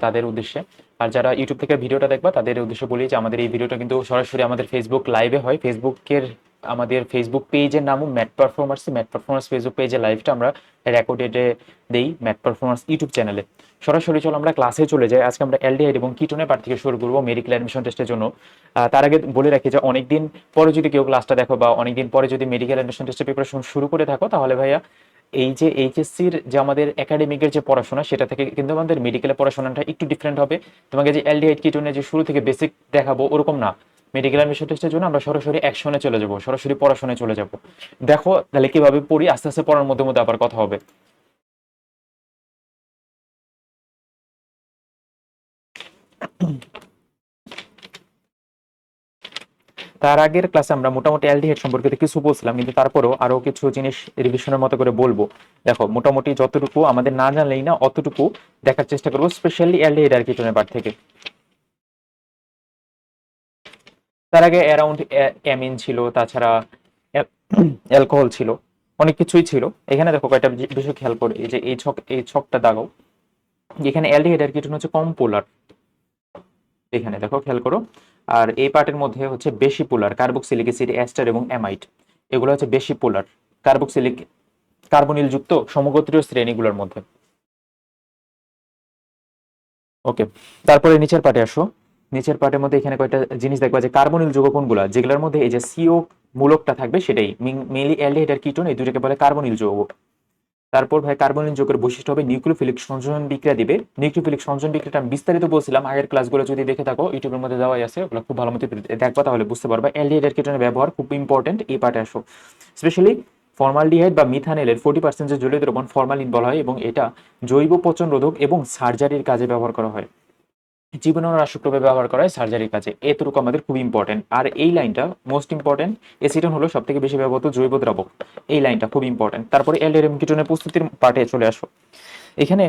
তাদের উদ্দেশ্যে। আর যারা ইউটিউব থেকে ভিডিওটা দেখবা তাদের উদ্দেশ্যে বলি যে আমাদের এই ভিডিওটা কিন্তু সরাসরি আমাদের ফেসবুক লাইভে হয়। আমাদের ফেসবুক পেজের নামও ম্যাট পারফরমেন্স ফেসবুক পেজে লাইভটা আমরা রেকর্ডেডে দেই ম্যাট পারফরমেন্স ইউটিউব চ্যানেলে। সরাসরি চলো আমরা ক্লাসে চলে যাই। আজকে আমরা অ্যালডিহাইড এবং কিটোনের পার্ট থেকে শুরু করবো মেডিকেল অ্যাডমিশন টেস্টের জন্য। তার আগে বলে রাখি যে অনেকদিন পরে যদি কেউ ক্লাসটা দেখো বা অনেকদিন পরে যদি মেডিকেল অ্যাডমিশন টেস্টের প্রিপারেশন শুরু করে থাকো, তাহলে ভাইয়া এই যে এইচএসসির যে আমাদের একাডেমিকের যে পড়াশোনা, সেটা থেকে কিন্তু আমাদের মেডিকেলের পড়াশোনাটা একটু ডিফারেন্ট হবে। তোমাকে যে অ্যালডিহাইড কিটোনের যে শুরু থেকে বেসিক দেখাবো ওরকম না। মেডিকেল অ্যাডমিশন টেস্টের জন্য আমরা সরাসরি অ্যাকশনে চলে যাবো, সরাসরি পড়াশোনায় চলে যাবো। দেখো তাহলে কিভাবে পড়ি, আস্তে আস্তে পড়ার মধ্যে মধ্যে আবার কথা হবে। তার আগের ক্লাসে আমরা মোটামুটি অ্যালডিহাইড সম্পর্কে কিছু বলছিলাম, কিন্তু তারপরেও আরো কিছু জিনিস রিভিশনের মতো করে বলবো। দেখো মোটামুটি যতটুকু আমাদের না জানলেই না অতটুকু দেখার চেষ্টা করবো, স্পেশালি অ্যালডিহাইড আর কিটোনের পার্ট থেকে। তার আগে অ্যারাউন্ড অ্যামিন ছিল, তাছাড়া অ্যালকোহল ছিল, অনেক কিছুই ছিল। এখানে দেখো কয়েকটা বিষয় খেয়াল করে, এই যে এই ছকটা দাগাও, এখানে অ্যালডিহাইড আর কিটোন হচ্ছে কম পোলার, এখানে দেখো খেয়াল করো। আর এই পার্টের মধ্যে হচ্ছে বেশি পোলার কার্বক্সিলিক অ্যাসিড, এস্টার এবং অ্যামাইড, এগুলো হচ্ছে বেশি পোলার কার্বক্সিলিক কার্বনিল যুক্ত সমগোত্রীয় শ্রেণীগুলোর মধ্যে। ওকে, তারপরে নিচের পার্টে আসো। নিচের পার্টের মধ্যে এখানে কয়েকটা জিনিস দেখবা যে কার্বনিল যৌগ কোনগুলা, যেগুলোর মধ্যে এই যে সিও মূলকটা থাকবে সেটাই মেইনলি অ্যালডিহাইড আর কিটোন, এই দুটোকে বলে কার্বনিল যৌগ। তারপর ভাই কার্বনিল যৌগের বৈশিষ্ট্য হবে নিউক্লিওফিলিক সংযোজন বিক্রিয়া দিবে। নিউক্লিওফিলিক সংযোজন বিক্রিয়াটা আমি বিস্তারিত বলছিলাম আগের ক্লাসগুলো, যদি দেখে থাকো ইউটিউবের মধ্যে দেওয়াই আছে, ওগুলো খুব ভালো মতো দেখবা, তাহলে বুঝতে পারবা অ্যালডিহাইড আর কিটোনের ব্যবহার খুব ইম্পর্টেন্ট। এই পার্টে আসো, স্পেশালি ফর্মালডিহাইড বা মিথানেলের 40% যে জলীয় দ্রবণ ফরমালিন বলা হয়, এবং এটা জৈব পচন রোধক এবং সার্জারির কাজে ব্যবহার করা হয়, জীবাণুনাশক রূপে ব্যবহার করা হয় সার্জারির কাজে। এতটুকু আমাদের খুব ইম্পর্টেন্ট। আর এই লাইনটা মোস্ট ইম্পর্টেন্ট, এসিটন হলো সব থেকে বেশি ব্যবহৃত জৈব দ্রাবক, এই লাইনটা খুব ইম্পর্টেন্ট। তারপরে অ্যালডিহাইড এবং কিটোনের প্রস্তুতির পার্টে চলে আসো। এখানে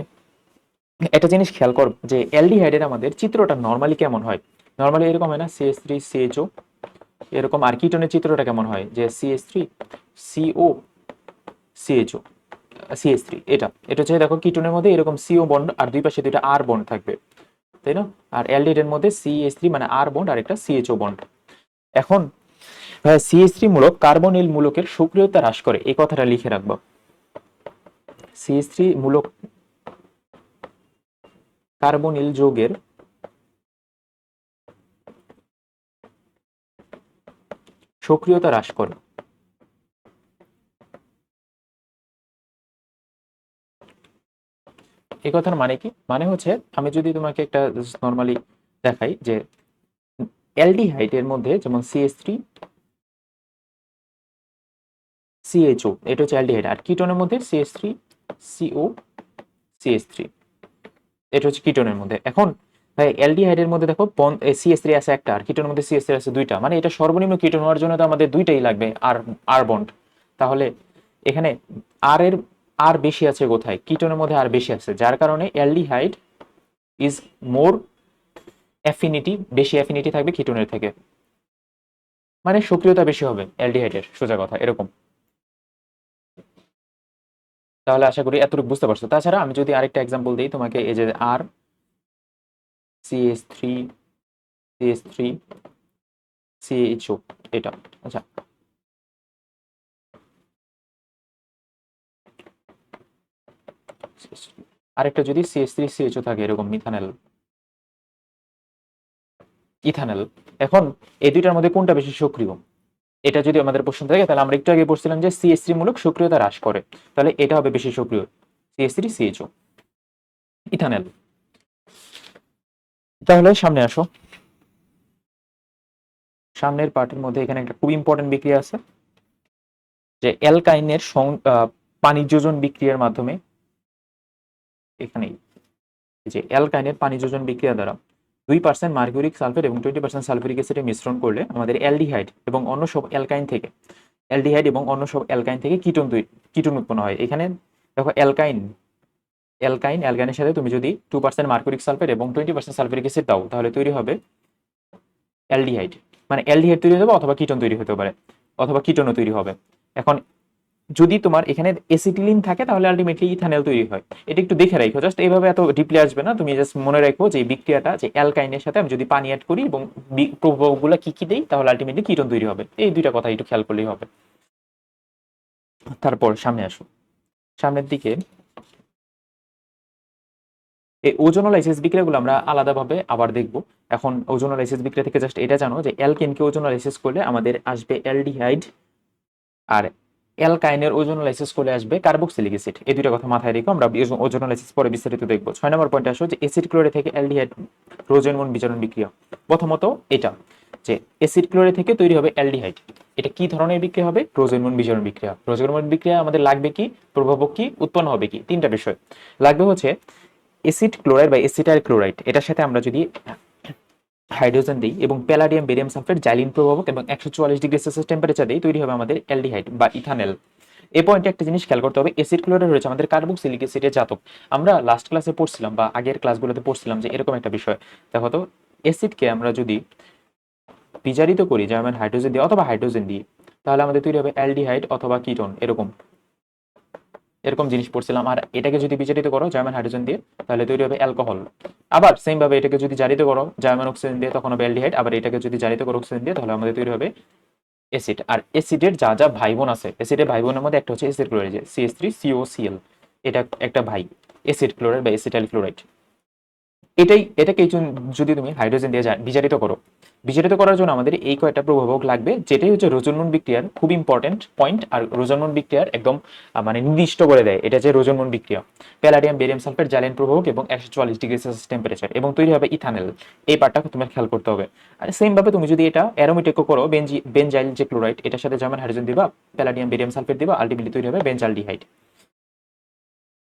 একটা জিনিস খেয়াল কর যে অ্যালডিহাইডের আমাদের চিত্রটা নর্মালি কেমন হয়। নর্মালি এরকম হয় না, CH3CHO এরকম। আর কিটোনের চিত্রটা কেমন হয়, যে CH3CO CHO CH3, এটা এটা হচ্ছে দেখো কিটোনের মধ্যে এরকম সিও বন্ড আর দুই পাশে দুইটা আর বন্ড থাকবে, তাই না? আর অ্যালডিহাইডের মধ্যে CH3 মানে আর বন্ড আর একটা CHO বন্ড। এখন CH3 মূলক কার্বনিল মূলকের সক্রিয়তা হ্রাস করে, এই কথাটা লিখে রাখবো। CH3 মূলক কার্বনিল যৌগের সক্রিয়তা হ্রাস করে। এই কথার মানে কি? মানে হচ্ছে আমি যদি তোমাকে একটা নর্মালি দেখাই যে অ্যালডিহাইডের মধ্যে যেমন CH3CHO, এটা হচ্ছে অ্যালডিহাইড। আর কিটোনের মধ্যে CH3CO CH3, এটা হচ্ছে কিটোনের মধ্যে। এখন অ্যালডিহাইডের মধ্যে দেখো CH3 আছে একটা, আর কিটোনের মধ্যে CH3 আছে দুইটা, মানে এটা সর্বনিম্ন কিটোন হওয়ার জন্য তো আমাদের দুইটাই লাগবে আর আর বন্ড। তাহলে এখানে আর বেশি আছে কোথায়? কিটোনের মধ্যে আর বেশি আছে, যার কারণে অ্যালডিহাইড ইজ মোর অ্যাফিনিটি, বেশি অ্যাফিনিটি থাকবে কিটোনের থেকে, মানে সক্রিয়তা বেশি হবে অ্যালডিহাইডের, সোজা কথা এরকম। তাহলে আশা করি এতটুকু বুঝতে পারছো। তাছাড়া আমি যদি আরেকটা এক্সাম্পল দিই তোমাকে, এই যে আর CH3CH3CHO, এটা আচ্ছা। আরেকটা যদি CH3CHO থাকে এরকম ইথানেল। এখন এই দুইটার মধ্যে কোনটা বেশি সক্রিয়, এটা যদি আমাদের প্রশ্ন থাকে, তাহলে আমরা একটু আগে পড়ছিলাম যে CH3 মূলক সক্রিয়তা হ্রাস করে, তাহলে এটা হবে বেশি সক্রিয়, CH3CHO ইথানেল। তাহলে সামনে আসো, সামনের পার্টের মধ্যে এখানে একটা খুব ইম্পর্টেন্ট বিক্রিয়া আছে, যে অ্যালকাইনের পানি যোজন বিক্রিয়ার মাধ্যমে, এখানেই যে অ্যালকাইনের পানি যোজন বিক্রিয়া দ্বারা 2% মার্কিউরিক সালফেট এবং 20% সালফিউরিক অ্যাসিডে মিশ্রণ করলে আমাদের অ্যালডিহাইড এবং অন্য সব অ্যালকাইন থেকে কিটোন উৎপন্ন হয়। এখানে দেখো অ্যালকাইনের সাথে তুমি যদি 2% মার্কিউরিক সালফেট এবং 20% সালফিউরিক অ্যাসিড দাও, তাহলে তৈরি হবে অ্যালডিহাইড। মানে অ্যালডিহাইড তৈরি হতে পারে, অথবা কিটোন তৈরি হতে পারে, অথবা কিটোনও তৈরি হবে। এখন যদি তোমার এখানে এসিটিলিন থাকে তাহলে আলটিমেটলি ইথানল তৈরি হয়। এটা একটু দেখে রাখো, জাস্ট এইভাবে এত ডিপলি আসবে না, তুমি জাস্ট মনে রাখো যে এই বিক্রিয়াটা যে অ্যালকাইনের সাথে আমি যদি পানি অ্যাড করি এবং প্রভাবগুলো কি কি দেই তাহলে আলটিমেটলি কিটোন তৈরি হবে। এই দুইটা কথা একটু খেয়াল করলেই হবে। তারপর সামনে আসো, সামনের দিকে এই ওজোনোলাইসিস বিক্রিয়াগুলো আমরা আলাদাভাবে আবার দেখব। এখন ওজোনোলাইসিস বিক্রিয়া থেকে জাস্ট এটা জানো যে অ্যালকেনকে ওজোনোলাইসিস করলে আমাদের আসবে অ্যালডিহাইড, আর অ্যালকাইনের ওজোনোলাইসিস করলে আসবে কার্বক্সিলিক অ্যাসিড। এই দুইটা কথা মাথায় রেখো, আমরা ওজোনোলাইসিস পরে বিস্তারিত দেখব। 6 নম্বর পয়েন্টে আসো যে অ্যাসিড ক্লোরাইড থেকে অ্যালডিহাইড রোজেনমন বিজারণ বিক্রিয়া। প্রথমত এটা যে অ্যাসিড ক্লোরাইড থেকে তৈরি হবে অ্যালডিহাইড, এটা কি ধরনের বিক্রিয়া হবে? রোজেনমন বিজারণ বিক্রিয়া। রোজেনমন বিক্রিয়া আমাদের লাগবে কি, প্রভাবক কি, উৎপন্ন হবে কি, তিনটা বিষয় লাগবে। হচ্ছে অ্যাসিড ক্লোরাইড বা অ্যাসিটাইল ক্লোরাইড, এটার সাথে আমরা যদি হাইড্রোজেন দিই এবং প্যালাডিয়াম বেরিয়াম সালফেট জাইলিন প্রভাবক এবং 144 ডিগ্রি সেলসিয়াস টেম্পারেচার দিই, তৈরি হবে আমাদের অ্যালডিহাইড বা ইথানল। এই পয়েন্টে একটা জিনিস খেয়াল করতে হবে, অ্যাসিড ক্লোরাইড রয়েছে আমাদের কার্বক্সিলিক অ্যাসিডের জাতক। আমরা লাস্ট ক্লাসে পড়ছিলাম বা আগের ক্লাসগুলোতে পড়ছিলাম যে এরকম একটা বিষয়। দেখো তো, অ্যাসিডকে আমরা যদি বিজারিত করি যেমন হাইড্রোজেন দিয়ে অথবা হাইড্রোজেন দিয়ে, তাহলে আমাদের তৈরি হবে অ্যালডিহাইড অথবা কিটোন, এরকম এরকম জিনিস পড়ছিলাম। আর এটাকে যদি বিজারিত করো জার্মান হাইড্রোজেন দিয়ে তাহলে তৈরি হবে অ্যালকোহল। আবার সেম ভাবে এটাকে যদি জারিত করো জার্মান অক্সিজেন দিয়ে তখন হবে অ্যালডিহাইড। আবার এটাকে যদি জারিত করো অক্সিজেন দিয়ে তাহলে আমাদের তৈরি হবে অ্যাসিড। আর অ্যাসিডের যা যা ভাই বোন আছে, অ্যাসিডের ভাই বোনের মধ্যে একটা হচ্ছে অ্যাসিড ক্লোরাইড, CH3COCl, এটা একটা ভাই অ্যাসিড ক্লোরাইড বা অ্যাসিটাইল ক্লোরাইড। এটাকে যদি তুমি হাইড্রোজেন দিয়ে বিজারিত করো, বিজারিত করার জন্য আমাদের এই কয়টা প্রভাবক লাগবে, যেটাই হচ্ছে রোজনমন বিক্রিয়ার খুব ইম্পর্টেন্ট পয়েন্ট। আর রোজনমন বিক্রিয়ার একদম মানে নির্দিষ্ট করে দেয় এটা যে রোজনমন বিক্রিয়া, প্যালাডিয়াম বেরিয়াম সালফেট জাইলিন প্রভাবক এবং 144 ডিগ্রি সেলসিয়াস টেম্পারেচার, এবং তৈরি হবে ইথানল। এই পার্টটা তোমার খেয়াল করতে হবে। আর সেম ভাবে তুমি যদি এটা অ্যারোমেটিকও করো, বেনজাইল যে ক্লোরাইড, এটার সাথে যেমন হাইড্রোজেন দিবা, প্যালাডিয়াম বেরিয়াম সালফেট দিবা, আলটিমেটলি তৈরি হবে বেনজালডিহাইড।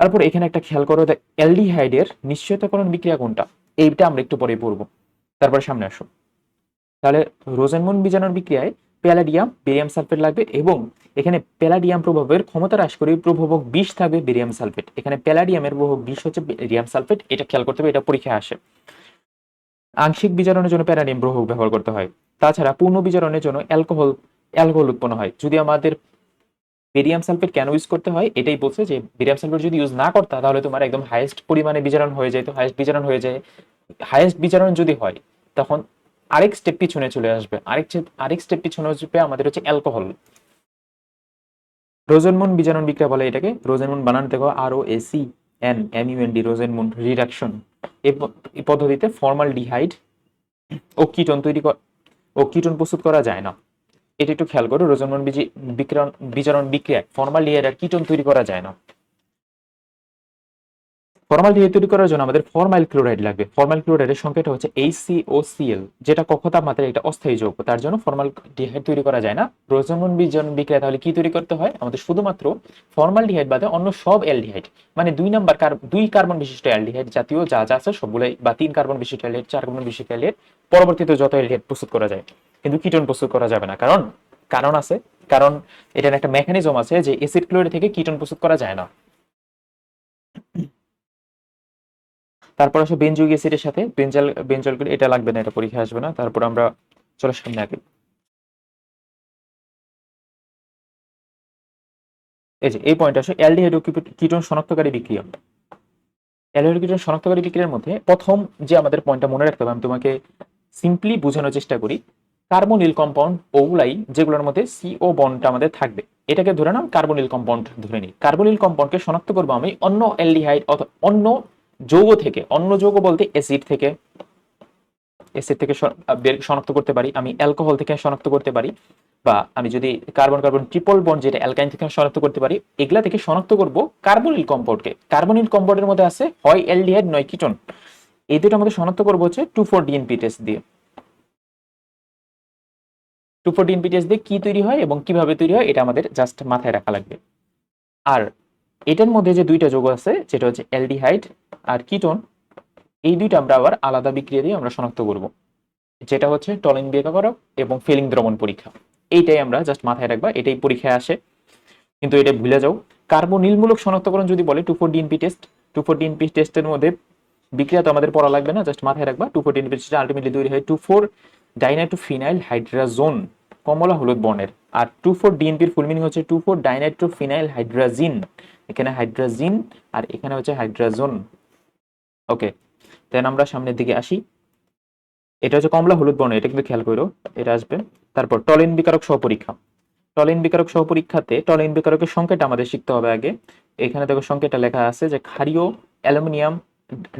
তারপর এখানে একটা খেয়াল করো, অ্যালডিহাইডের নিশ্চয়তাকরণ বিক্রিয়া কোনটা, এইটা আমরা একটু পরে পড়বো। তারপর সামনে আসো, তাহলে রোজেনমন বিজারণ বিক্রিয়ায় প্যালাডিয়াম বেরিয়াম সালফেট লাগবে, এবং এখানে প্যালাডিয়াম প্রভাবের ক্ষমতা হ্রাস করে প্রভাবক 20 থাকবে বেরিয়াম সালফেট। এখানে প্যালাডিয়ামের প্রভাবক 20 হচ্ছে বেরিয়াম সালফেট, এটা খেয়াল করতে হবে, এটা পরীক্ষায় আসে। আংশিক বিজারণের জন্য প্যালাডিয়াম প্রভাবক ব্যবহার করতে হয়। তাছাড়া পূর্ণ বিজারণের জন্য অ্যালকোহল উৎপন্ন হয়। যদি আমাদের বেরিয়াম সালফেট কেন ইউজ করতে হয় এটাই বলছে, যে বেরিয়াম সালফেট যদি ইউজ না করতে তাহলে তোমার একদম হাইয়েস্ট পরিমাণে বিজারণ হয়ে যায়। তো হাইয়েস্ট বিজারণ হয়ে যায়, হাইয়েস্ট বিজারণ যদি হয় তখন আরেক স্টেপ পিছনে চলে আসবে, আরেক স্টেপ পিছনে আসবে আমাদের হচ্ছে অ্যালকোহল। রোজেনমন বিজারণ বিক্রিয়া বলে এটাকে। রোজেনমন বানান দেখো ROACNMUND, রোজেনমন রিডাকশন। এই পদ্ধতিতে ফর্মালডিহাইড ও কিটোন প্রস্তুত করা যায় না। এটা একটু খেয়াল করো, রোজেনমন বিজারণ বিক্রিয়ায় ফর্মালডিহাইড আর কিটোন তৈরি করা যায় না। ফর্মালডিহাইড তৈরি করার জন্য আমাদের ফর্মাইল ক্লোরাইড লাগবে। ফর্মাইল ক্লোরাইডের সংকেত হচ্ছে HCOCl, যেটা কক্ষ তাপমাত্রায় একটা অস্থায়ী যৌগ, তার জন্য ফর্মালডিহাইড তৈরি করা যায় না। রোজেনমন বিজারণ বিক্রিয়া তাহলে কি তৈরি করতে হয়? আমাদের শুধুমাত্র ফর্মালডিহাইড বাদে অন্য সব অ্যালডিহাইড, মানে 2 কার্বন বিশিষ্ট অ্যালডিহাইড জাতীয় যা যা আছে সবগুলাই, বা 3 কার্বন বিশিষ্ট অ্যালডিহাইড, 4 কার্বন বিশিষ্ট অ্যালডিহাইড, পরবর্তীতে যত অ্যালডিহাইড প্রস্তুত করা যায়, কিন্তু কিটোন প্রস্তুত করা যাবে না। কারণ আছে, কারণ এটার একটা মেকানিজম আছে যে অ্যাসিড ক্লোরাইড থেকে কিটোন প্রস্তুত করা যায় না। তারপর আসো বেনজোইক অ্যাসিডের সাথে বেঞ্জল, এটা লাগবে না, এটা পরীক্ষা আসবে না। তারপর আমরা চলো সামনে আগে, এই যে এই পয়েন্ট আসো অ্যালডিহাইড ও কিটোন শনাক্তকারী বিক্রিয়া। অ্যালডিহাইড কিটোন শনাক্তকারী বিক্রিয়ার মধ্যে প্রথম যে আমাদের পয়েন্টটা মনে রাখতে হবে, আমি তোমাকে সিম্পলি বোঝানোর চেষ্টা করি। কার্বনিল কম্পাউন্ড ওগুলাই যেগুলোর মধ্যে CO বন্ডটা আমাদের থাকবে, এটাকে ধরে নাম কার্বনিল কম্পাউন্ড ধরে নিই। কার্বনিল কম্পাউন্ডকে শনাক্ত করবো আমি অন্য অ্যালডিহাইড অথবা অন্য যৌগ থেকে, অন্য যৌগ বলতে অ্যাসিড থেকে শনাক্ত করতে পারি, আমি অ্যালকোহল থেকে শনাক্ত করতে পারি, বা আমি যদি কার্বন কার্বন ট্রিপল বন্ড যেটা অ্যালকাইন থেকে শনাক্ত করতে পারি, এগুলা থেকে শনাক্ত করব কার্বনিল কম্পাউন্ডকে। কার্বনিল কম্পাউন্ডের মধ্যে আছে হয় অ্যালডিহাইড নয় কিটোন, এই দুটো আমাদের শনাক্ত করবো হচ্ছে 2,4-DNP টেস্ট দিয়ে। 2,4-DNP টেস্ট দিয়ে কি তৈরি হয় এবং কিভাবে তৈরি হয় এটা আমাদের জাস্ট মাথায় রাখা লাগবে। আর এটার মধ্যে যে দুইটা যৌগ আছে যেটা হচ্ছে অ্যালডিহাইড আর কিটোন, এই দুইটা আমরা আবার আলাদা বিক্রিয়া দিয়ে আমরা শনাক্ত করব, যেটা হচ্ছে টলিন বিক্রিয়া এবং ফিলিং দ্রবণ পরীক্ষা। এইটাই আমরা জাস্ট মাথায় রাখবা, এটাই পরীক্ষায় আসে, কিন্তু এটা ভুলে যাও। কার্বনিলমূলক শনাক্তকরণ যদি বলে 2,4-DNP টেস্ট, 2,4-DNP টেস্টের মধ্যে বিক্রিয়া তো আমাদের পড়া লাগবে না, জাস্ট মাথায় রাখবা 2,4-DNP টেস্টে আলটিমেটলি তৈরি হয় 2,4-ডাইনাইট্রোফিনাইল হাইড্রাজোন কমলা হলুদ বর্ণের। আর 2,4-DNP-র ফুল মিনিং হচ্ছে 2,4-ডাইনাইট্রোফিনাইল হাইড্রাজিন। এখানে হাইড্রাজিন আর এখানে হচ্ছে হাইড্রাজোন। ওকে, দেন আমরা সামনের দিকে আসি। এটা হচ্ছে কমলা হলুদ বর্ণ, এটা কিন্তু খেয়াল করো, এটা আসবে। তারপর টলিন বিকারক সহপরীক্ষা। টলিন বিকারক সহপরীক্ষাতে টলিন বিকারকের সংকেতটা আমাদের শিখতে হবে আগে। এখানে দেখো সংকেতটা লেখা আছে যে ক্ষারীয় অ্যালুমিনিয়াম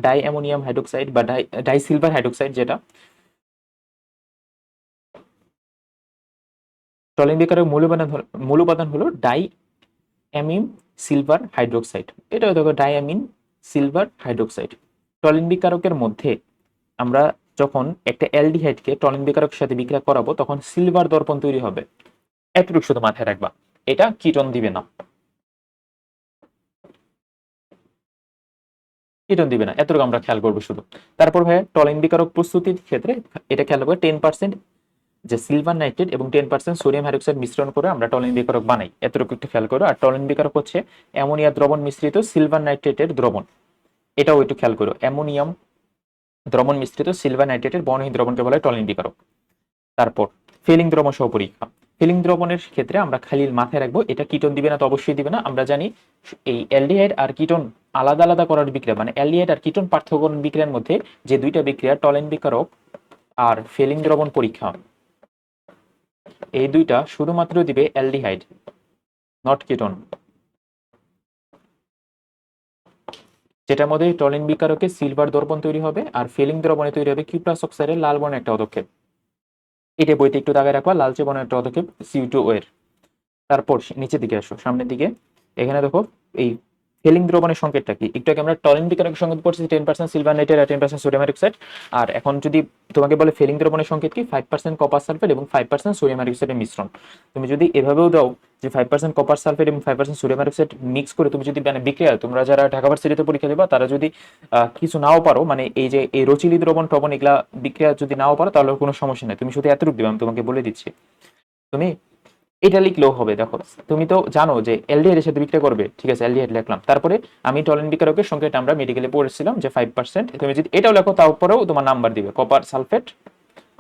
ডাই অ্যামোনিয়াম হাইড্রোক্সাইড বা ডাই সিলভার হাইড্রোক্সাইড, যেটা টলিন বিকারকের মূল উপাদান হলো ডাই অ্যামিন সিলভার হাইড্রোক্সাইড। এটা দেখো ডাই অ্যামিন সিলভার হাইড্রোক্সাইড। টলিন বিকারকের মধ্যে আমরা যখন একটা অ্যালডিহাইডকে টলিন বিকারকের সাথে বিক্রিয়া করাবো তখন সিলভার দর্পণ তৈরি হবে। এতটুকু শুধু মাথায় রাখবা, এটা কিটন দিবে না, কিটন দিবে না, এতটুকু আমরা খেয়াল করবো শুধু। তারপর ভাই টলিন বিকারক প্রস্তুতির ক্ষেত্রে এটা খেয়াল করবে 10% যে সিলভার নাইট্রেট এবং 10% সোডিয়াম হাইড্রোক্সাইড মিশ্রণ করে আমরা টলিন বিকারক বানাই, এতটুকু একটু খেয়াল করো। আর টলিন বিকারক হচ্ছে অ্যামোনিয়া দ্রবণ মিশ্রিত সিলভার নাইট্রেটের দ্রবণ, এটাও একটু খেয়াল করো। অ্যামোনিয়াম দ্রবণ মিশ্রিত সিলভার নাইট্রেটের বর্ণহীন দ্রবণকে বলা হয় টলিন বিকারক। তারপর ফিলিং দ্রবণ সহ পরীক্ষা। ফিলিং দ্রবণের ক্ষেত্রে আমরা খালি মাথায় রাখবো এটা কিটন দিবে না, তো অবশ্যই দিবে না। আমরা জানি এই অ্যালডিহাইড আর কিটন আলাদা আলাদা করার বিক্রিয়া, মানে অ্যালডিহাইড আর কিটন পার্থক্যকরণ বিক্রিয়ার মধ্যে যে দুইটা বিক্রিয়া টলিন বিকারক আর ফিলিং দ্রবণ পরীক্ষা, এই দুইটা শুধুমাত্র দিবে অ্যালডিহাইড, নট কিটন। যেটার মধ্যে টলিন বিকারকে সিলভার দর্পণ তৈরি হবে আর ফিলিং দ্রবণে তৈরি হবে কিউপ্রাস অক্সাইডের লাল বর্ণের একটা পদক্ষেপ। এটা বইতে একটু দাগায় রাখবা, লালচে বর্ণের একটা পদক্ষেপ CO2 এর। তারপর নিচের দিকে আসো, সামনের দিকে। এখানে দেখো এই ফিলিং দ্রবণের সংকেতটা কি, একটু আগে আমরা টলিন বিকারকের সংকেত পড়ছি 10% সিলভার নাইট্রেট আর 10% সোডিয়াম হাইড্রোক্সাইড। আর এখন যদি তোমাকে বলে ফিলিং দ্রবণের সংকেত কি, 5% কপার সালফেট এবং 5% সোডিয়াম হাইড্রোক্সাইডের মিশ্রণ। তুমি যদি এভাবেও দাও যে 5% কপার সালফেট এবং 5% সোডিয়াম হাইড্রোক্সাইড মিক্স করে তুমি যদি মানে বিক্রিয়া, তোমরা যারা ঢাকা ভার্সিটিতে পরীক্ষা দেবা তারা যদি কিছু নাও পারো, মানে এই যে এই রচিলি দ্রবণ টবণ এগুলা বিক্রিয়া যদি নাও পারো তাহলে কোনো সমস্যা নেই, তুমি শুধু এতটুকু দিবে, আমি তোমাকে বলে দিচ্ছি। তুমি এটা লিখলেও হবে। দেখো তুমি তো জানো যে এলডিহাইড এর সাথে বিক্রিয়া করবে, ঠিক আছে, এলডিহাইড লিখলাম। তারপরে আমি টলিন বিকারকের সংকেত আমরা মেডিকেলে পড়েছিলাম যে 5%, তুমি যদি এটাও লেখো তারপরেও তোমার নাম্বার দিবে কপার সালফেট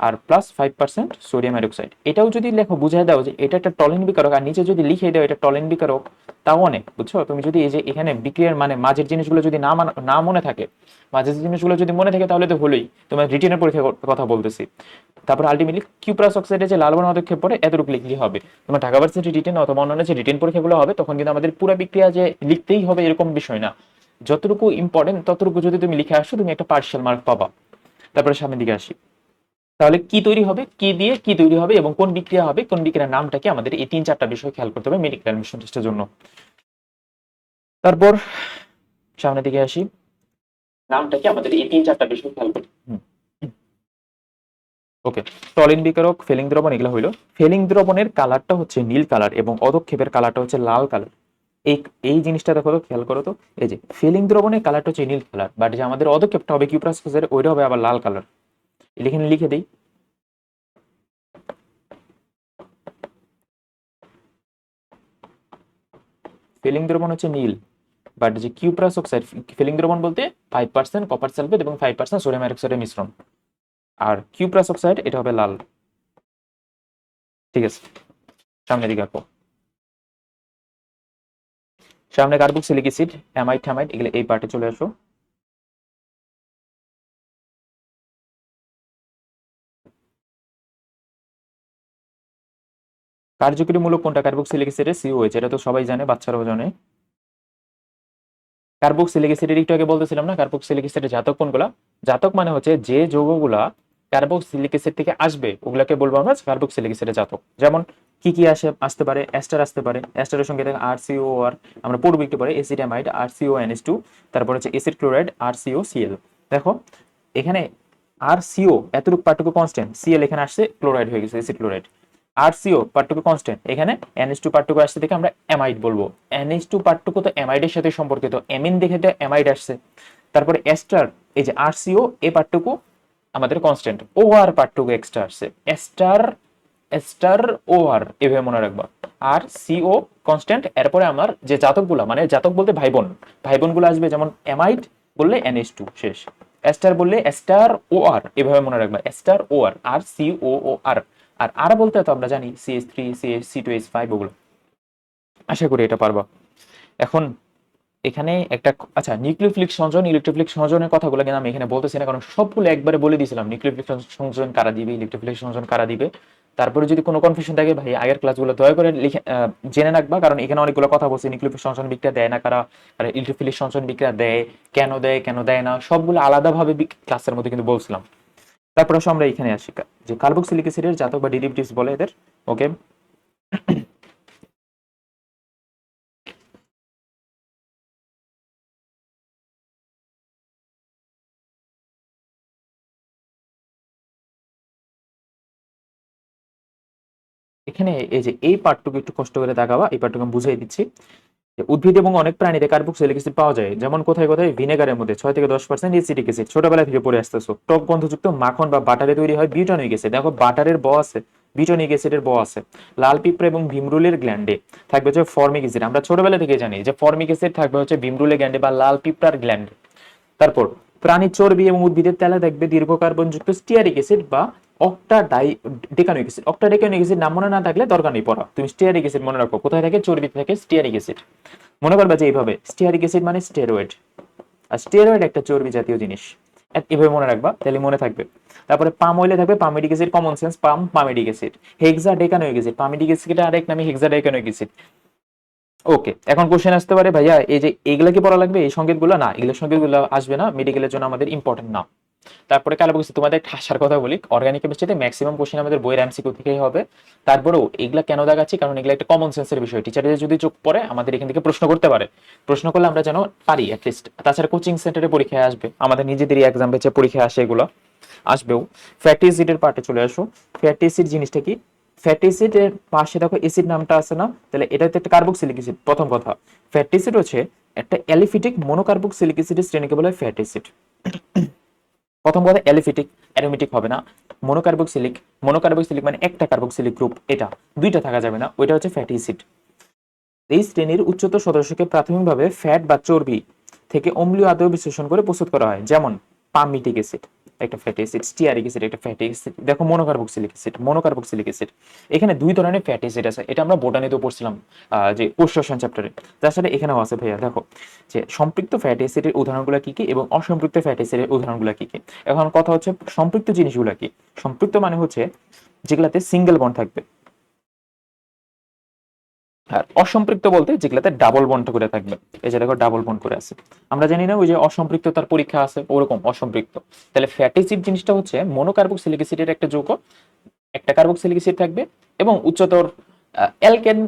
আর প্লাস 5% সোডিয়াম হাইড্রোক্সাইড। এটাও যদি লেখো বুঝাই দাও যে এটা একটা টলিন বিকারক আর নিচে যদি লিখে দাও এটা টলিন বিকারক, তাও অনেক, বুঝছো। তুমি যদি এই যে এখানে বিক্রিয়ার মানে মাঝের জিনিসগুলো যদি না মনে থাকে, মাঝের জিনিসগুলো যদি মনে থাকে তাহলে তো হলোই, তোমার রিটেনের পরীক্ষার কথা বলতেছি। তারপর আলটিমেটলি কিউপ্রাস অক্সাইডে যে লাল বর্ণ পদক্ষেপ পড়ে এতটুকু লিখলেই হবে। তোমার ঢাকা ভার্সিটি রিটেন অথবা অন্যান্য যে রিটেন পরীক্ষাগুলো হবে তখন কিন্তু আমাদের পুরো বিক্রিয়া যে লিখতেই হবে এরকম বিষয় না, যতটুকু ইম্পর্টেন্ট ততটুকু যদি তুমি লিখে আসো তুমি একটা পার্শিয়াল মার্ক পাবা। তারপরে সামনের দিকে আসি, তাহলে কি তৈরি হবে, কি দিয়ে কি তৈরি হবে এবং কোন বিক্রিয়া হবে, কোন বিক্রিয়ার নামটা কি, আমাদের এই 3-4টা বিষয় খেয়াল করতে হবে মেডিকেল অ্যাডমিশন টেস্টের জন্য। তারপর সামনের দিকে আসি, নামটা কি আমাদের এই 3-4টা বিষয় খেয়াল করতে। ওকে, টলিন বিকারক ফেলিং দ্রবণ এগুলো হইলো। ফেলিং দ্রবণের কালারটা হচ্ছে নীল কালার এবং অধক্ষেপের কালারটা হচ্ছে লাল কালার। এই এই জিনিসটা দেখো তো, খেয়াল করো তো, এই যে ফেলিং দ্রবণের কালারটা হচ্ছে নীল কালার, বাট যে আমাদের অধক্ষেপটা হবে কিউপ্রাস অক্সাইডের ওইটা হবে আবার লাল কালার। এখানে লিখে দিই, ফিলিং দ্রবণ হচ্ছে নীল, বাট যে কিউপ্রাস অক্সাইড ফিলিং দ্রবণ বলতে 5% কপার সালফেট এবং 5% সোডিয়াম হাইড্রোক্সাইডের মিশ্রণ, আর কিউপ্রাস অক্সাইড এটা হবে লাল। ঠিক আছে, সামনের দিকে আঁকো। সামনে কার্বক্সিলিক অ্যাসিড, অ্যামাইড থ্যামাইড এগুলো এই পার্টে চলে আসো। কার্যকরীমূলক কোনটা কার্বক্সিলিক অ্যাসিডের, COH, এটা তো সবাই জানে, বাচ্চারাও জানে। কার্বক্সিলিক অ্যাসিডের একটু আগে বলতেছিলাম না কার্বক্সিলিক অ্যাসিডের জাতক কোনগুলা। জাতক মানে হচ্ছে যে যৌগগুলা কার্বক্সিলিক অ্যাসিড থেকে আসবে ওগুলাকে বলবো আমরা কার্বক্সিলিক অ্যাসিডের জাতক। যেমন কি কি আসতে পারে, এস্টার আসতে পারে, এস্টারের সঙ্গে দেখে RCOR, আমরা পূর্ব একটু পরে এসিডামাইড RCONH2, তারপর হচ্ছে এসিড ক্লোরাইড RCOCl। দেখো এখানে RCO এতটুকু পার্টটুকু কনস্ট্যান্ট, Cl এখানে আসছে ক্লোরাইড হয়ে গেছে এসিড ক্লোরাইড। RCO পার্টটুকু কনস্ট্যান্ট, এখানে NH2 পার্টটুকু আসছে দেখে আমরা অ্যামাইড বলবো। NH2 পার্টটুকু তো অ্যামাইডের সাথে সম্পর্কিত, অ্যামিন দেখে তো অ্যামাইড আসছে। তারপরে এস্টার, এই যে RCO এই পার্টটুকু আমাদের কনস্ট্যান্ট, OR পার্টটুকু এক্সট্রা আসছে, এস্টার এস্টার OR এভাবে মনে রাখবা। আর CO কনস্ট্যান্ট, এরপরে আমার যে জাতকগুলা, মানে জাতক বলতে ভাই বোন, ভাই বোনগুলো আসবে, যেমন অ্যামাইড বললে NH2 শেষ, এস্টার বললে এস্টার OR এভাবে মনে রাখবা, এস্টার OR RCOOR আর বলতে তো আমরা জানি CH3 CH2H5 ওগুলো। আশা করি এটা পারবা। এখন এখানে একটা আচ্ছা, নিউক্লিওফিলিক সংযোজন ইলেকট্রোফিলিক সংযোজনের কথাগুলো কিন্তু আমি এখানে বলতেছি না, কারণ সবগুলো একবারে বলে দিয়েছিলাম নিউক্লিওফিলিক সংযোজন কারা দিবে, ইলেকট্রোফিলিক সংযোজন কারা দিবে। তারপরে যদি কোনো কনফিউশন থাকে ভাই আগের ক্লাসগুলো দয়া করে লিখে জেনে রাখবা, কারণ এখানে অনেকগুলো কথা বলছি। নিউক্লিওফিলিক সংযোজন বিক্রিয়া দেয় না কারা, আর ইলেকট্রোফিলিক সংযোজন বিক্রিয়া দেয়, কেন দেয় না, সবগুলো আলাদাভাবে ক্লাসের মধ্যে কিন্তু বলছিলাম। তারপরে আসো আমরা এখানে আসি, যে কার্বক্সিলিক অ্যাসিডের জাতক বা ডেরিভেটিভস বলে এদের। ওকে, এখানে এই যে এই পার্টটুকু একটু কষ্ট করে দেখাবা, এই পার্টটুকু আমি বুঝিয়ে দিচ্ছি। উদ্ভিদ এবং অনেক প্রাণীতে কার্বক্সিলিক অ্যাসিড পাওয়া যায়, যেমন কোথায় কোথায় ভিনেগারের মধ্যে 6 থেকে 10% এসিটিক অ্যাসিড। ছোটবেলা থেকে পড়ে আসতেছো। টক গন্ধযুক্ত মাখন বা বাটারে তৈরি হয় বিউটানিক অ্যাসিড। দেখো বাটারের ব আছে, বিউটানিক অ্যাসিডের ব আছে। লাল পিঁপড়া এবং ভিমরুলের গ্ল্যান্ডে থাকবে হচ্ছে ফর্মিক অ্যাসিড। আমরা ছোটবেলা থেকে জানি যে ফর্মিক অ্যাসিড থাকবে হচ্ছে ভিমরুলের গ্ল্যান্ডে বা লাল পিঁপড়ার গ্ল্যান্ডে। তারপর প্রাণীর চর্বি এবং উদ্ভিদের তেলে দেখবে দীর্ঘ কার্বনযুক্ত স্টিয়ারিক অ্যাসিড বা octa die ডেকানোইক acid. Octa ডেকানোইক acid নাম মনে না থাকলে দরকার নেই পড়া, তুমি স্টিয়ারিক অ্যাসিড মনে রাখো। কোথায় থাকে? চর্বিতে থাকে স্টিয়ারিক অ্যাসিড। মনে করবা যে এইভাবে স্টিয়ারিক অ্যাসিড মানে স্টেরয়েড, আর স্টেরয়েড একটা চর্বি জাতীয় জিনিস। এভাবে মনে রাখবা, তাহলে মনে থাকবে। তারপরে পাম অয়েলে থাকবে পামিডিক অ্যাসিড, কমন সেন্স পামিডিক অ্যাসিড। হেক্সা ডেকানোইক অ্যাসিড, পামিডিক অ্যাসিড আরেক নামে হেক্সা ডেকানোইক অ্যাসিড। ওকে, এখন কোশ্চেন আসতে পারে ভাইয়া এই যে এগুলা কি পড়া লাগবে? এই সংকেতগুলো না, এগুলো সংকেতগুলো আসবে না, মেডিকেলের জন্য আমাদের ইম্পর্টেন্ট না। তারপরে কালো বলছি তোমাদের ঠাসার কথা বলি, অর্গানিক কেমিস্ট্রিতে ম্যাক্সিমাম কোশ্চেন আমাদের বইয়ের এমসিকিউ থেকেই হবে। তারপরেও এগুলা কেন দেখাচ্ছি, কারণ এগুলা একটা কমন সেন্সের বিষয়। টিচারের যদি চোখ পড়ে আমাদের এখান থেকে প্রশ্ন করতে পারে, প্রশ্ন করলে আমরা যেন পারি অ্যাটলিস্ট। তাছাড়া কোচিং সেন্টারে পরীক্ষায় আসবে, আমাদের নিজেদেরই এক্সাম বেচে পরীক্ষায় আসে, এগুলো আসবেও। ফ্যাটি অ্যাসিডের পার্টে চলে আসো। ফ্যাটি অ্যাসিড জিনিসটা কি? ফ্যাটি অ্যাসিডের পাশে দেখো অ্যাসিড নামটা আছে না, তাহলে এটা হচ্ছে একটা কার্বক্সিলিক অ্যাসিড। প্রথম কথা, ফ্যাটি অ্যাসিড হচ্ছে একটা অ্যালিফিটিক মোনোকার্বক্সিলিক অ্যাসিডের শ্রেণীকে বলে হয় ফ্যাটি অ্যাসিড। প্রথম কথা অ্যালিফিটিক, অ্যারোমেটিক হবে না। মোনোকার্বক্সিলিক, মোনোকার্বক্সিলিক মানে একটা কার্বক্সিলিক গ্রুপ, এটা দুইটা থাকা যাবে না, ওইটা হচ্ছে ফ্যাটি অ্যাসিড। এই শ্রেণীর উচ্চতর সদস্যকে প্রাথমিকভাবে ফ্যাট বা চর্বি থেকে অম্লীয় আদয় বিশ্লেষণ করে প্রস্তুত করা হয়, যেমন পামিটিক অ্যাসিড একটা ফ্যাটি অ্যাসিড, স্টিয়ারিক অ্যাসিড একটা ফ্যাটি অ্যাসিড। দেখো মোনোকার্বক্সিলিক অ্যাসিড, মোনোকার্বক্সিলিক অ্যাসিড। এখানে দুই ধরনের ফ্যাটি অ্যাসিড আছে, এটা আমরা বোটানিতেও পড়ছিলাম, যে কোষরসায়ন চ্যাপ্টারে। তাছাড়া এখানেও আছে ভাইয়া। দেখো যে সম্পৃক্ত ফ্যাটি অ্যাসিডের উদাহরণগুলো কি কি এবং অসম্পৃক্ত ফ্যাটি অ্যাসিডের উদাহরণগুলো কি কি। এখন কথা হচ্ছে সম্পৃক্ত জিনিসগুলো কি। সম্পৃক্ত মানে হচ্ছে যেগুলাতে সিঙ্গেল বন্ড থাকবে, আর অসম্পৃক্ত বলতে যেগুলাতে ডাবল বন্ড করে থাকবে। এই যে দেখো ডাবল বন্ড করে আছে, আমরা জানি না ওই যে অসম্পৃক্ততার পরীক্ষা আছে ওরকম অসম্পৃক্ত। তাহলে ফ্যাটি অ্যাসিড জিনিসটা হচ্ছে মনোকার্বক্সিলিক অ্যাসিডের একটা যৌগ, একটা কার্বক্সিলিক অ্যাসিড থাকবে এবং উচ্চতর অ্যালকেন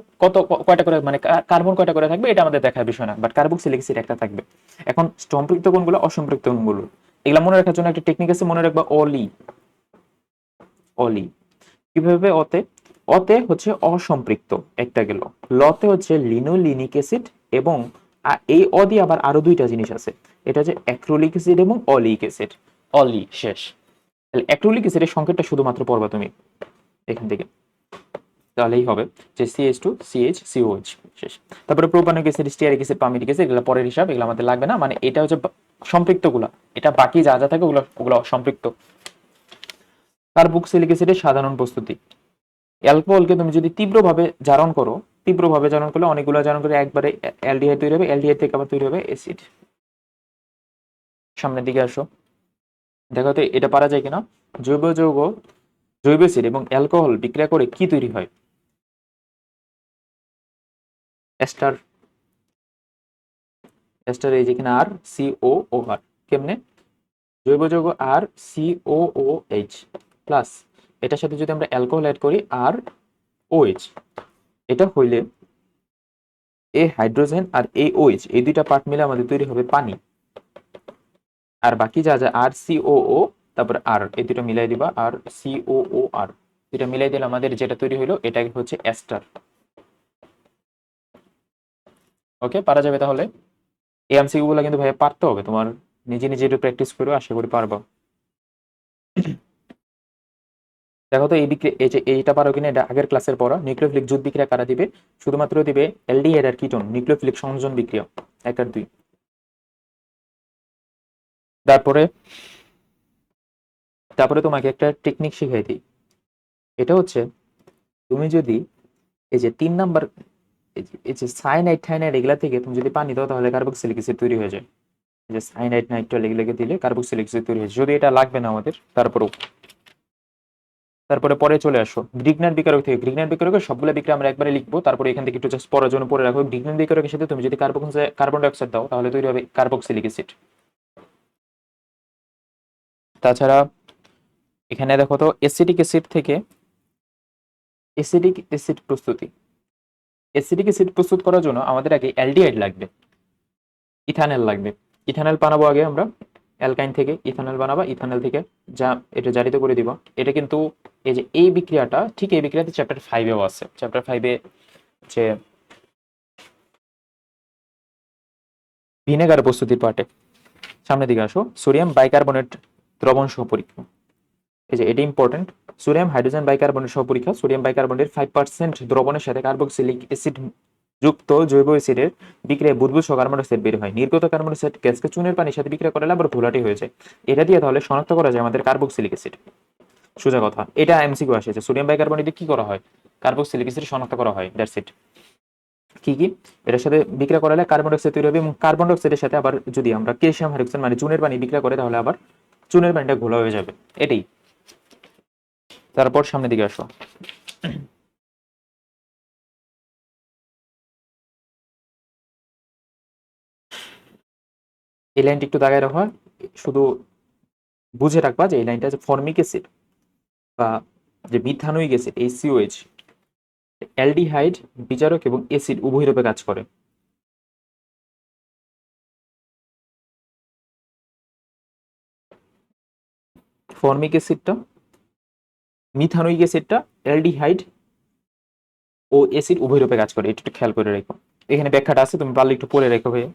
কয়টা করে মানে কার্বন কয়টা করে থাকবে এটা আমাদের দেখার বিষয় না, বাট কার্বক্সিলিক অ্যাসিড একটা থাকবে। এখন সম্পৃক্ত কোনগুলো, অসম্পৃক্ত কোনগুলো, এগুলা মনে রাখার জন্য একটা টেকনিক আছে, মনে রাখবা অলি। অলি কিভাবে? অতে, অতে হচ্ছে অসম্পৃক্ত একটা গেল, লতে হচ্ছে লিনোলিনিক অ্যাসিড, এবং এই অদি আবার আরো দুইটা জিনিস আছে, এটা হচ্ছে অ্যাক্রিলিক অ্যাসিড এবং অলিক অ্যাসিড। অলি শেষ। তাহলে অ্যাক্রিলিক অ্যাসিডের সংকেতটা শুধুমাত্র পড়বা তুমি এখান থেকে, তাহলেই হবে যে CH2CH শেষ। তারপরে প্রোপানিক অ্যাসিড, স্টিয়ারিক অ্যাসিড, পামিডিক অ্যাসিড, এগুলো পরের হিসাব, এগুলো আমাদের লাগবে না। মানে এটা হচ্ছে সম্পৃক্ত গুলা, এটা বাকি যা যা থাকে ওগুলো ওগুলো সম্পৃক্ত। কার্বক্সিলিক অ্যাসিডের সাধারণ প্রস্তুতি। অ্যালকোহলকে তুমি যদি তীব্রভাবে জারণ করো, তীব্রভাবে জারণ করলে অনেকগুলো জারণ করে একবারে অ্যালডিহাইড তৈরি হবে, অ্যালডিহাইড থেকে আবার তৈরি হবে অ্যাসিড। সামনের দিকে আসো, দেখো তো এটা পারা যায় কিনা। জৈব যৌগ, জৈব অ্যাসিড এবং অ্যালকোহল বিক্রিয়া করে কি তৈরি হয়? এস্টার। এস্টার এই যেখানে আর COO আর, কেমনে? জৈব যৌগ আর COOH প্লাস, এটার সাথে যদি আমরা অ্যালকোহল অ্যাড করি আর OH, এটা হইলে এ হাইড্রোজেন আর OH এই দুইটা পার্ট মিলে আমাদের তৈরি হবে পানি। আর বাকি যা যা আর COO, তারপরে আর এই দুটো মিলাই দিবা, আর COO আর দুটো মিলাই দিলে আমাদের যেটা তৈরি হলো এটা হচ্ছে এস্টার। ওকে, পারা যাবে তাহলে। এই এমসিকিউ গুলো কিন্তু ভাই পারতে হবে তোমার, নিজে নিজে একটু প্র্যাকটিস করো, আশা করি পারবা। দেখো তো এই বিক্রিয়া, এই যে এইটা পারো কিনা, এটা আগের ক্লাসের পড়া। নিউক্লিওফিলিক জুট বিক্রিয়া কারা দিবে? শুধুমাত্র দিবে অ্যালডিহাইড আর কিটোন, নিউক্লিওফিলিক সংযোজন বিক্রিয়া 1 আর 2। তারপরে তারপরে তোমাকে একটা টেকনিক শিখাই দিই। এটা হচ্ছে তুমি যদি এই যে 3 নাম্বার এই যে সাইনাইড থাইনাইড এগুলা থেকে তুমি যদি পানি দাও তাহলে কার্বক্সিলিক অ্যাসিড তৈরি হয়ে যায়। এই যে সাইনাইড নাইট্রোল এগুলোকে দিলে কার্বক্সিলিক অ্যাসিড তৈরি হয়ে যায়। যদি এটা লাগবে না আমাদের তারপরেও। তারপরে পরে চলে আসো গ্রিগনার বিকারক থেকে। গ্রিগনার বিকারকের সবগুলো বিক্রিয়া আমরা একবারে লিখবো, তারপরে এখান থেকে একটু জাস্ট পড়ার জন্য পড়ে রাখো। গ্রিগনার বিকারকের সাথে তুমি যদি কার্বন ডাইঅক্সাইড দাও তাহলে তৈরি হবে কার্বক্সিলিক অ্যাসিড। তাছাড়া এখানে দেখো তো অ্যাসিটিক অ্যাসিড থেকে অ্যাসিটিক অ্যাসিড প্রস্তুতি। অ্যাসিটিক অ্যাসিড প্রস্তুত করার জন্য আমাদের আগে অ্যালডিহাইড লাগবে, ইথানল লাগবে। ইথানল বানাবো আগে আমরা, অ্যালকাইন থেকে ইথানল বানাবা, ইথানল থেকে যা এটা জারিত করে দিব। এটা কিন্তু এই যে এই বিক্রিয়াটা ঠিক এই বিক্রিয়াতে চ্যাপ্টার 5-এও আছে। চ্যাপ্টার 5-এ যে ভিনেগার প্রস্তুতির পার্টে সামনের দিকে আসো, সোডিয়াম বাইকার্বনেট দ্রবণ সহ পরীক্ষা। এই যে এটা ইম্পর্টেন্ট, সোডিয়াম হাইড্রোজেন বাইকার্বনেট সহ পরীক্ষা। সোডিয়াম বাইকার্বনেট 5% দ্রবণের সাথে কার্বক্সিলিক অ্যাসিড যুক্ত জৈব অ্যাসিডের বিক্রিয়ায় বুদবুদ সহ কার্বন ডাইঅক্সাইড বের হয়। নির্গত কার্বন ডাইঅক্সাইড গ্যাসকে চুনের পানির সাথে বিক্রিয়া করলে আবার ঘোলাটে হয়ে যায়। এটা দিয়ে তাহলে শনাক্ত করা যায় আমাদের কার্বক্সিলিক অ্যাসিড। সোজা কথা, এটা এমসিকিউ আসে যে সোডিয়াম বাইকার্বনেটে কি করা হয়, কার্বক্সিলিক অ্যাসিড শনাক্ত করা হয়, দ্যাটস ইট। কি কি এটার সাথে বিক্রিয়া করালে কার্বন ডাইঅক্সাইড তৈরি হবে, এবং কার্বন ডাইঅক্সাইডের সাথে আবার যদি আমরা ক্যালসিয়াম হাইড্রোক্সাইড মানে চুনের পানি বিক্রিয়া করে তাহলে আবার চুনের পানিটা ঘোলা হয়ে যাবে, এটাই। তারপর সামনের দিকে আসো, এই লাইনটা একটু দাগায় রাখা, শুধু বুঝে রাখবা যে এই লাইনটা যে ফর্মিক অ্যাসিড বা যে মিথানোইক অ্যাসিড HCOH অ্যালডিহাইড বিজারক এবং অ্যাসিড উভয় রূপে কাজ করে। ফর্মিক অ্যাসিডটা, মিথানোইক অ্যাসিডটা অ্যালডিহাইড ও অ্যাসিড উভয় রূপে কাজ করে, এটা একটু খেয়াল করে রেখো। এখানে ব্যাখ্যাটা আছে, তুমি পারলে একটু পড়ে রেখো ভাই।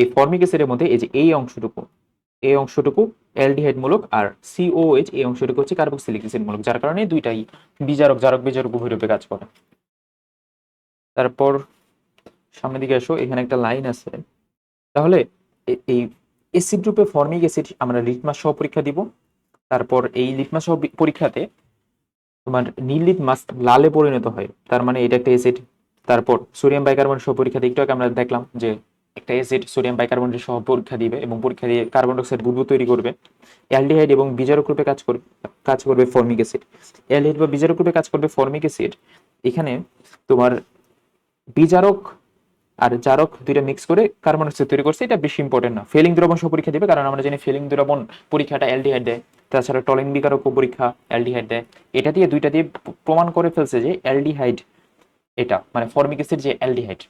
এই ফর্মিক অ্যাসিডের মধ্যে এই যে এই অংশটুকু অ্যালডিহাইড মূলক, আর COH এই অংশটুকু হচ্ছে কার্বক্সিলিক অ্যাসিড মূলক, যার কারণে দুইটাই বিজারক জারক বিজারক উভয় রূপে কাজ করে। তারপর সামনের দিকে আসো, এখানে একটা লাইন আছে। তাহলে এই অ্যাসিড রূপে ফর্মিক অ্যাসিড আমরা লিটমাস সহ পরীক্ষা দিব। তারপর এই লিটমাস সহ পরীক্ষাতে তোমার নীল লিটমাস লালে পরিণত হয়, তার মানে এটা একটা অ্যাসিড। তারপর সোডিয়াম বাইকার্বনেট সহ পরীক্ষাতে একটু আগে আমরা দেখলাম যে একটা অ্যাসিড সোডিয়াম বাইকার্বনেট সহ পরীক্ষা দিবে এবং পরীক্ষা দিয়ে কার্বন ডাইঅক্সাইড বুদবুদ তৈরি করবে। অ্যালডিহাইড এবং বিজারক রূপে কাজ করবে ফর্মিক অ্যাসিড। অ্যালডিহাইড বা বিজারক রূপে কাজ করবে ফর্মিক অ্যাসিড। এখানে তোমার বিজারক আর জারক দুইটা মিক্স করে কার্বন ডাইঅক্সাইড তৈরি করছে, এটা বেশি ইম্পর্টেন্ট না। ফেলিং দ্রবণ সহ পরীক্ষা দিবে, কারণ আমরা জানি ফেলিং দ্রবণ পরীক্ষাটা অ্যালডিহাইড দেয়। তাছাড়া টলিং বিকারক পরীক্ষা অ্যালডিহাইড দেয়। এটা দিয়ে দুইটা দিয়ে প্রমাণ করে ফেলছে যে অ্যালডিহাইড এটা মানে ফর্মিক অ্যাসিড যে অ্যালডিহাইড।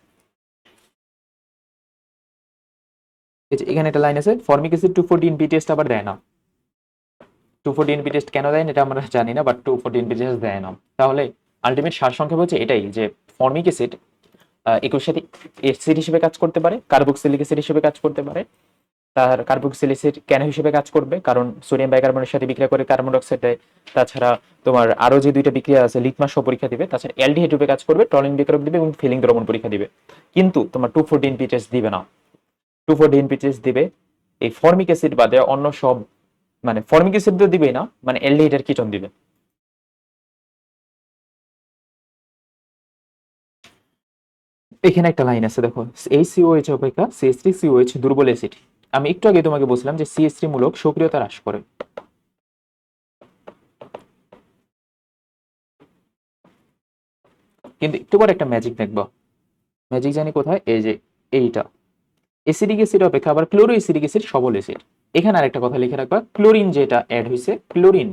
এখানে একটা লাইন আছে, ফর্মিক অ্যাসিড 2,4-DNP টেস্ট আবার দেয় না। 2,4-DNP টেস্ট কেন দেয় এটা আমরা জানি না, বাট 2,4-DNP টেস্ট দেয় না। তাহলে আলটিমেট সারসংক্ষেপ হচ্ছে এটাই যে ফর্মিক অ্যাসিড একই সাথে অ্যাসিড হিসেবে কাজ করতে পারে, কার্বক্সিলিক অ্যাসিড হিসেবে কাজ করতে পারে। তার কার্বক্সিলিক অ্যাসিড কেন হিসেবে কাজ করবে, কারণ সোডিয়াম বাইকার্বনের সাথে বিক্রিয়া করে কার্বন ডাইঅক্সাইড দেয়। তাছাড়া তোমার আরো যে দুইটা বিক্রিয়া আছে লিটমাস সহ পরীক্ষা দিবে। তাছাড়া অ্যালডিহাইড রূপে কাজ করবে, টলিন বিকারক দিবে এবং ফিলিং দ্রবণ পরীক্ষা দিবে। কিন্তু তোমার 2,4-DNP টেস্ট দিবে না। 2,4-DNP টেস্ট দিবে এই ফর্মিক অ্যাসিড বাদে অন্য সব, মানে ফর্মিক অ্যাসিড তো দিবেই না, মানে অ্যালডিহাইড আর কিটোন দিবে। এখানে একটা লাইন আছে দেখো, HCOH অপেক্ষা CH3COH দুর্বল অ্যাসিড। আমি একটু আগে তোমাকে বলছিলাম যে CH3 মূলক সক্রিয়তা হ্রাস করে। কিন্তু একটু পরে একটা ম্যাজিক দেখবো, ম্যাজিক জানি কোথায়, এই যে এইটা অ্যাসিডিক অ্যাসিড অপেক্ষা আবার ক্লোরো অ্যাসিডিক অ্যাসিড সবল অ্যাসিড। এখানে আরেকটা কথা লিখে রাখবা, ক্লোরিন যেটা অ্যাড হয়েছে, ক্লোরিন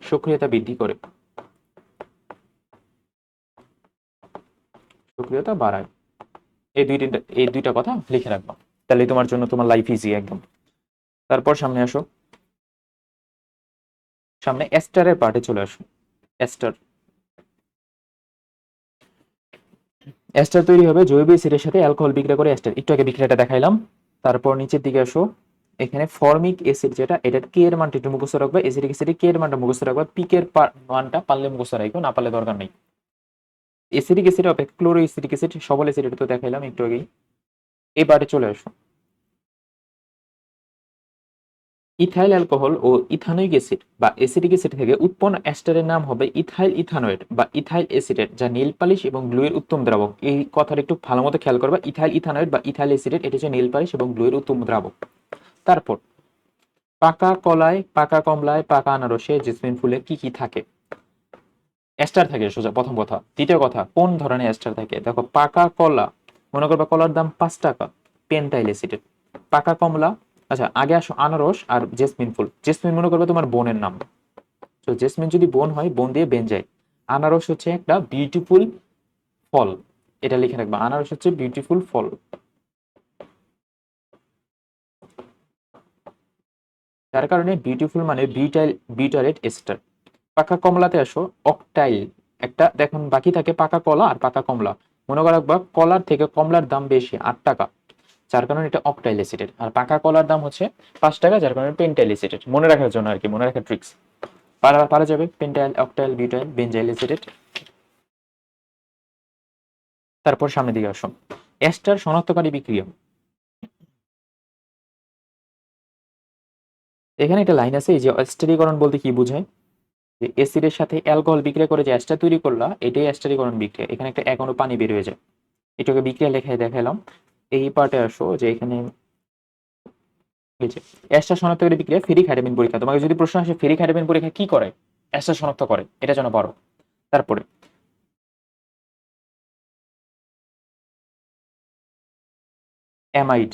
সক্রিয়তা বৃদ্ধি করে, সক্রিয়তা বাড়ায়। এই দুইটা কথা লিখে রাখবা, তাহলে তোমার জন্য তোমার লাইফ ইজি একদম। তারপর সামনে আসো, সামনে এস্টারের পার্টে চলে আসো। এস্টার, এস্টার তৈরি হবে জৈব অ্যাসিডের সাথে অ্যালকোহল বিক্রিয়া করে এস্টার। একটু আগে বিক্রিয়াটা দেখাইলাম। তারপর নিচের দিকে আসো, এখানে ফর্মিক অ্যাসিড যেটা, এটা কে এর মানটা একটু মুখস্থ রাখবা। অ্যাসিডিক অ্যাসিডে কে এর মানটা মুখস্থ রাখবা, পিক এর মানটা পারলে মুখস্থ রাখবো, না পারলে দরকার নেই। অ্যাসিডিক অ্যাসিড অপেক্ষা ক্লোরো অ্যাসিডিক অ্যাসিড সবল অ্যাসিড, এটা তো দেখাইলাম একটু আগেই। এই পার্টে চলে আসো, ইথাইল অ্যালকোহল ও ইথানোয়িক অ্যাসিড বা অ্যাসিটিক অ্যাসিড থেকে উৎপন্ন এস্টারের নাম হবে ইথাইল ইথানোয়েট বা ইথাইল অ্যাসিটেট, যা নীল পালিশ এবং গ্লুয়ের উত্তম দ্রাবক। এই কথাটা একটু ভালো মতো খেয়াল করবা, ইথাইল ইথানোয়েট বা ইথাইল অ্যাসিটেট, এটা হচ্ছে নীল পালিশ এবং গ্লুয়ের উত্তম দ্রাবক। তারপর পাকা কলায়, পাকা কমলায়, পাকা আনারসে, জেসমিন ফুলে কি কি থাকে? এস্টার থাকে সোজা, প্রথম কথা। দ্বিতীয় কথা, কোন ধরনের এস্টার থাকে? দেখো, পাকা কলা, মনে করবা কলার দাম 5 টাকা, পেন্টাইল অ্যাসিটেট। পাকা কমলা, আচ্ছা আগে আসো আনারস আর জেসমিন ফুল। জেসমিন মনে করবে তোমার বোনের নাম, তো জেসমিন যদি বোন হয়, বোন দিয়ে বেঞ্জাইল। আনারস হচ্ছে একটা বিউটিফুল ফল, এটা লিখে রাখবা, আনারস হচ্ছে বিউটিফুল ফল। যার কারণে বিউটিফুল মানে বিউটারেট এস্টার। পাকা কমলাতে আসো, অকটাইল একটা, দেখুন বাকি থাকে পাকা কলা আর পাকা কমলা। মনে করা রাখবা কলার থেকে কমলার দাম বেশি 8 টাকা, যার কারণে এটা অকটাইল অ্যাসিটেট। আর পাকা কলার দাম হচ্ছে 5 টাকা, যার কারণে পেন্টাইল অ্যাসিটেট। মনে রাখার জন্য আর কি, মনে রাখার ট্রিক্স। পারা পারা যাবে, পেন্টাইল, অকটাইল, বিউটাইল, বেঞ্জাইল অ্যাসিটেট। তারপর সামনের দিকে আসো, এস্টার শনাক্তকারী বিক্রিয়া। এখানে একটা লাইন আছে, এই যে এস্টারীকরণ বলতে কি বোঝায়, যে অ্যাসিডের সাথে অ্যালকোহল বিক্রিয়া করে যে এস্টার তৈরি করলা, এটাই এস্টারীকরণ বিক্রিয়া। এখানে একটা এক অণু পানি বের হয়ে যায়, এটাকে বিক্রিয়া লেখায় দেখালাম। এই পার্টে আসো, যে এখানে এই যে এস্টার শনাক্তকারী বিক্রিয়া, ফেরিক হাইড্রোমিন পরীক্ষা। তোমাকে যদি প্রশ্ন আসে ফেরিক হাইড্রোমিন পরীক্ষা কি করে, এস্টার শনাক্ত করে, এটা যেন পারো। তারপরে অ্যামাইড,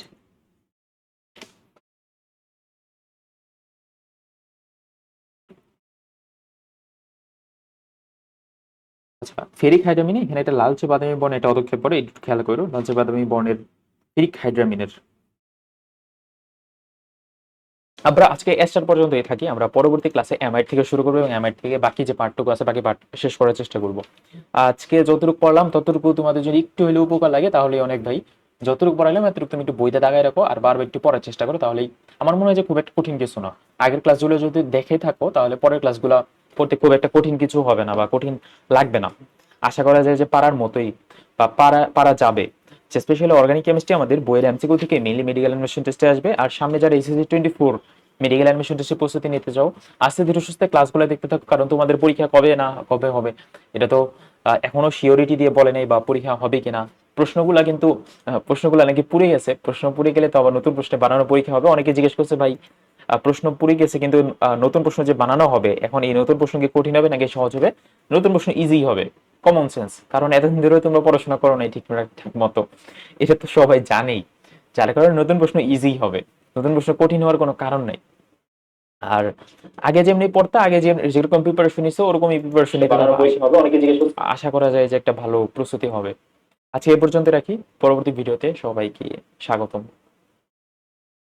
আচ্ছা ফেরিক হাইড্রোমিনে এখানে একটা লালচে বাদামি বর্ণ, এটা পদক্ষেপ করে, একটু খেয়াল করো, লালচে বাদামি বর্ণের ফেরিক হাইড্রোমিনের। আমরা আজকে এস্টার পর্যন্তই থাকি, আমরা পরবর্তী ক্লাসে অ্যামাইড থেকে শুরু করবো এবং অ্যামাইড থেকে বাকি যে পার্টটুকু আছে বাকি পার্ট শেষ করার চেষ্টা করব। আজকে যতটুকু পড়লাম ততটুকু তোমাদের যদি একটু হলেও উপকার লাগে তাহলে অনেক ভাই। যতটুকু পড়াইলাম এতটুকু তুমি একটু বইতে দাগায় রাখো আর বারবার একটু পড়ার চেষ্টা করো, তাহলেই আমার মনে হয় যে খুব একটা কঠিন কিছু না। আগের ক্লাসগুলো যদি দেখে থাকো তাহলে পরের ক্লাসগুলো পড়তে খুব একটা কঠিন কিছু হবে না বা কঠিন লাগবে না। আশা করা যায় যে পারার মতোই বা পারা পারা যাবে। স্পেশালি অর্গানিক কেমিস্ট্রি আমাদের বইয়ের এমসিকিউ থেকে মেইনলি মেডিকেল অ্যাডমিশন টেস্টে আসবে, আর সামনে যারা এসএসসি 24 মেডিকেল অ্যাডমিশন টেস্টের প্রস্তুতি নিতে চাও, আস্তে ধীরে সুস্থে ক্লাসগুলো দেখতে থাকো, কারণ তোমাদের পরীক্ষা কবে না কবে হবে এটা তো এখনো শিওরিটি দিয়ে বলে নেই বা পরীক্ষা হবে কিনা। প্রশ্নগুলা কিন্তু প্রশ্নগুলো নাকি পুড়ে গেছে, প্রশ্ন পুড়ে গেলে তো আবার নতুন প্রশ্নে বানানো পরীক্ষা হবে। অনেকে জিজ্ঞেস করছে ভাই প্রশ্ন পুড়ে গেছে কিন্তু নতুন প্রশ্ন যে বানানো হবে, এখন এই নতুন প্রশ্ন কি কঠিন হবে নাকি সহজ হবে? নতুন প্রশ্ন ইজি হবে, কমন সেন্স, কারণ এতদিন ধরে তোমরা পড়াশোনা করো নাই ঠিক মতো, এটা তো সবাই জানেই। যার কারণে নতুন প্রশ্ন ইজি হবে, নতুন প্রশ্ন কঠিন হওয়ার কোনো কারণ নাই। আর আগে যেমনি পড়তা, আগে যে যেরকম প্রিপারেশন নিছো ওরকমই প্রিপারেশন নিতে হবে, আশা করা যায় যে একটা ভালো প্রস্তুতি হবে। আজকে এ পর্যন্ত রাখি, পরবর্তী ভিডিওতে সবাইকে স্বাগতম।